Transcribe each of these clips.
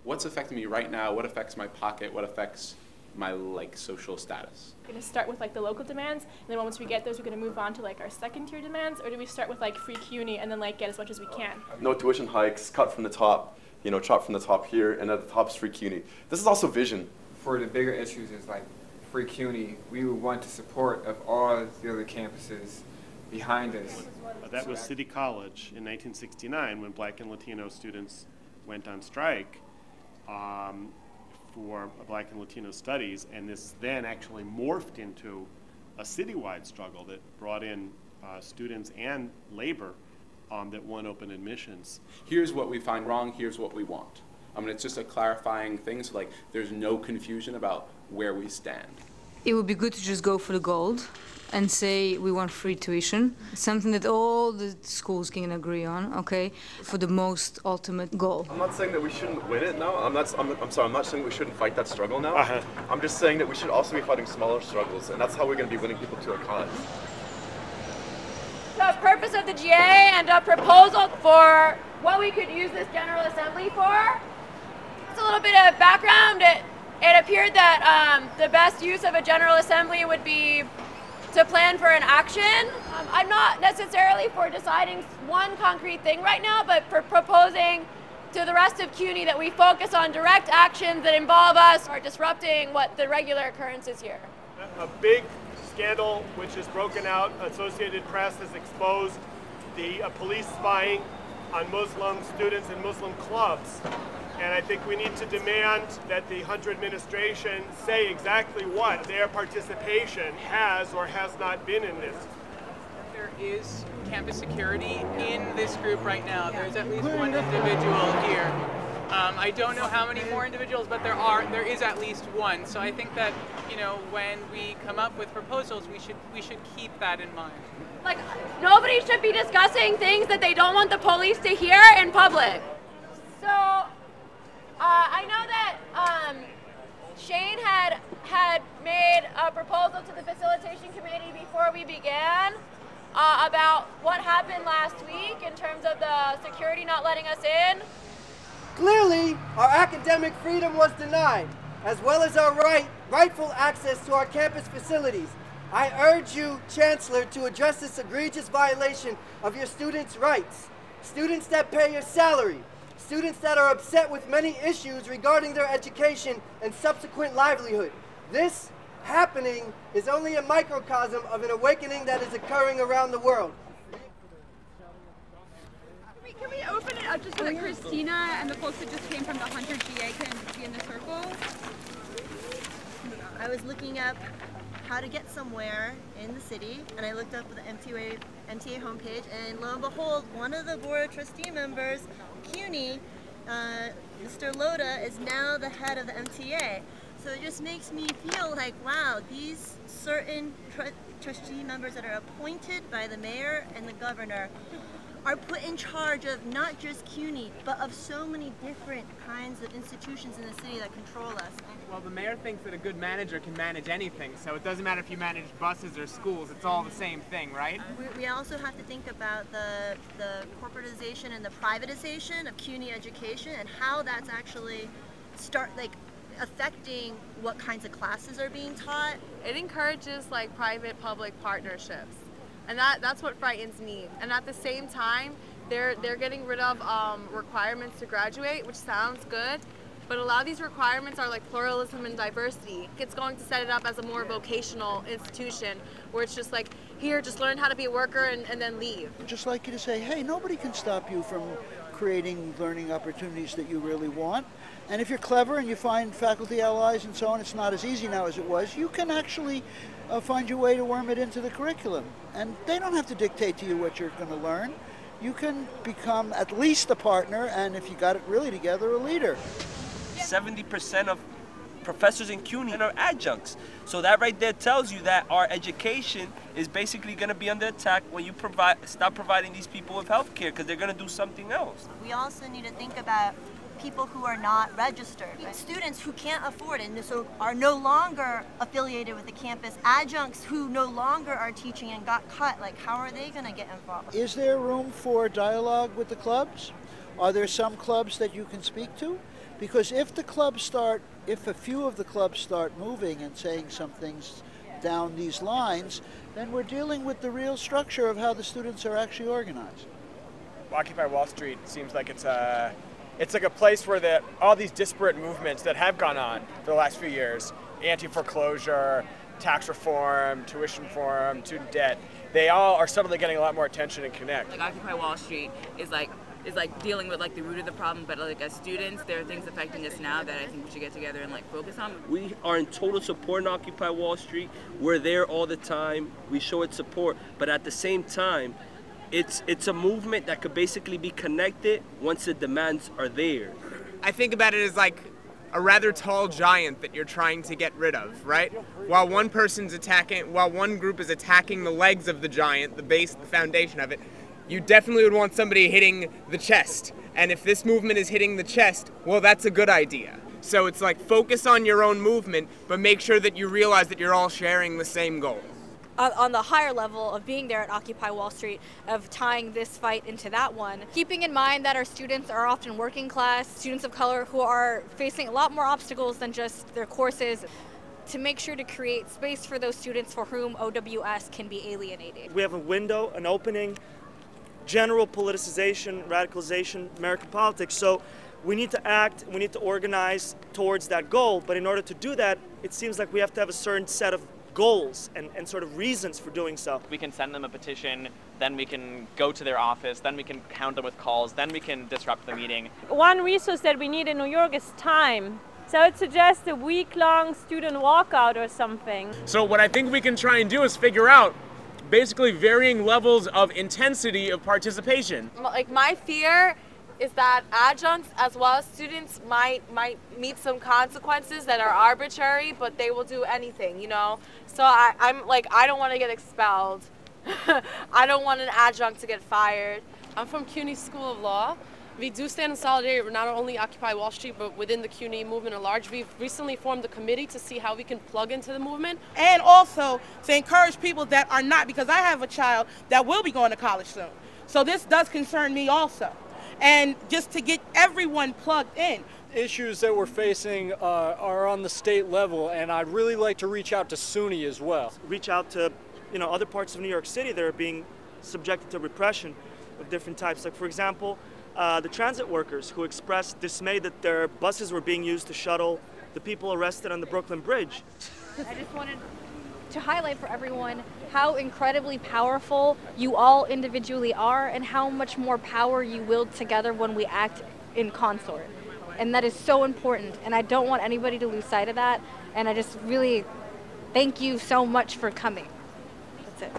what's affecting me right now, what affects my pocket, what affects my social status. We're going to start with the local demands, and then once we get those, we're going to move on to our second tier demands, or do we start with free CUNY and then get as much as we can? No tuition hikes, cut from the top, chop from the top here, and at the top is free CUNY. This is also vision. For the bigger issues is free CUNY, we would want the support of all the other campuses behind us. That was City College in 1969 when Black and Latino students went on strike for Black and Latino studies, and this then actually morphed into a citywide struggle that brought in students and labor that won open admissions. Here's what we find wrong, here's what we want. It's just a clarifying thing, so there's no confusion about where we stand. It would be good to just go for the gold and say we want free tuition, something that all the schools can agree on, okay, for the most ultimate goal. I'm not saying that we shouldn't win it now. I'm sorry, I'm not saying we shouldn't fight that struggle now. I'm just saying that we should also be fighting smaller struggles, and that's how we're going to be winning people to our cause. The purpose of the GA and a proposal for what we could use this General Assembly for. It's a little bit of background. It appeared that the best use of a General Assembly would be to plan for an action. I'm not necessarily for deciding one concrete thing right now, but for proposing to the rest of CUNY that we focus on direct actions that involve us or disrupting what the regular occurrence is here. A big scandal which has broken out, Associated Press has exposed the police spying on Muslim students in Muslim clubs. And I think we need to demand that the Hunter administration say exactly what their participation has or has not been in this. There is campus security in this group right now. There's at least one individual here. I don't know how many more individuals, but there is at least one. So I think that, when we come up with proposals, we should keep that in mind. Nobody should be discussing things that they don't want the police to hear in public. So I know that Shane had made a proposal to the facilitation committee before we began about what happened last week in terms of the security not letting us in. Clearly, our academic freedom was denied, as well as our rightful access to our campus facilities. I urge you, Chancellor, to address this egregious violation of your students' rights. Students that pay your salary, students that are upset with many issues regarding their education and subsequent livelihood. This happening is only a microcosm of an awakening that is occurring around the world. Can we open it up just so that Christina and the folks that just came from the Hunter GA can be in the circle? I was looking up how to get somewhere in the city, and I looked up the MTA homepage, and lo and behold, one of the board of trustee members, CUNY, Mr. Loda, is now the head of the MTA. So it just makes me feel like, wow, these certain trustee members that are appointed by the mayor and the governor are put in charge of not just CUNY, but of so many different kinds of institutions in the city that control us. Well, the mayor thinks that a good manager can manage anything, so it doesn't matter if you manage buses or schools, it's all the same thing, right? We also have to think about the corporatization and the privatization of CUNY education and how that's actually affecting what kinds of classes are being taught. It encourages private-public partnerships. And that's what frightens me. And at the same time, they're getting rid of requirements to graduate, which sounds good, but a lot of these requirements are pluralism and diversity. It's going to set it up as a more vocational institution where it's just here, just learn how to be a worker and then leave. I'd just like you to say, hey, nobody can stop you from creating learning opportunities that you really want. And if you're clever and you find faculty allies and so on, it's not as easy now as it was, you can actually find your way to worm it into the curriculum. And they don't have to dictate to you what you're going to learn. You can become at least a partner, and if you got it really together, a leader. 70% of professors in CUNY are adjuncts. So that right there tells you that our education is basically going to be under attack when you stop providing these people with health care, because they're going to do something else. We also need to think about people who are not registered, right? Students who can't afford it and so are no longer affiliated with the campus, adjuncts who no longer are teaching and got cut, how are they going to get involved? Is there room for dialogue with the clubs? Are there some clubs that you can speak to? Because if a few of the clubs start moving and saying some things down these lines, then we're dealing with the real structure of how the students are actually organized. Occupy Wall Street seems like it's like a place where all these disparate movements that have gone on for the last few years, anti-foreclosure, tax reform, tuition reform, student debt, they all are suddenly getting a lot more attention and connect. Like Occupy Wall Street is like dealing with like the root of the problem, but like as students, there are things affecting us now that I think we should get together and like focus on. We are in total support in Occupy Wall Street. We're there all the time. We show it support, but at the same time, it's a movement that could basically be connected once the demands are there. I think about it as like a rather tall giant that you're trying to get rid of, right? While one group is attacking the legs of the giant, the base, the foundation of it, you definitely would want somebody hitting the chest. And if this movement is hitting the chest, well, that's a good idea. So it's like focus on your own movement, but make sure that you realize that you're all sharing the same goal. On the higher level of being there at Occupy Wall Street, of tying this fight into that one, keeping in mind that our students are often working class, students of color who are facing a lot more obstacles than just their courses, to make sure to create space for those students for whom OWS can be alienated. We have a window, an opening, general politicization, radicalization, American politics. So we need to act, we need to organize towards that goal. But in order to do that, it seems like we have to have a certain set of goals and sort of reasons for doing so. We can send them a petition, then we can go to their office, then we can hound them with calls, then we can disrupt the meeting. One resource that we need in New York is time. So I would suggest a week-long student walkout or something. So what I think we can try and do is figure out basically varying levels of intensity of participation. Like my fear is that adjuncts as well as students might meet some consequences that are arbitrary, but they will do anything, you know? So I'm like, I don't want to get expelled. I don't want an adjunct to get fired. I'm from CUNY School of Law. We do stand in solidarity with not only Occupy Wall Street, but within the CUNY movement at large. We've recently formed a committee to see how we can plug into the movement. And also to encourage people that are not, because I have a child that will be going to college soon. So this does concern me also. And just to get everyone plugged in. Issues that we're facing are on the state level, and I'd really like to reach out to SUNY as well. Reach out to other parts of New York City that are being subjected to repression of different types. Like for example, the transit workers who expressed dismay that their buses were being used to shuttle the people arrested on the Brooklyn Bridge. I just wanted to highlight for everyone how incredibly powerful you all individually are and how much more power you wield together when we act in consort. And that is so important, and I don't want anybody to lose sight of that, and I just really thank you so much for coming. That's it.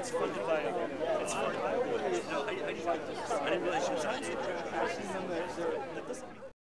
It's fun to play. It's fun. I didn't realize she was on.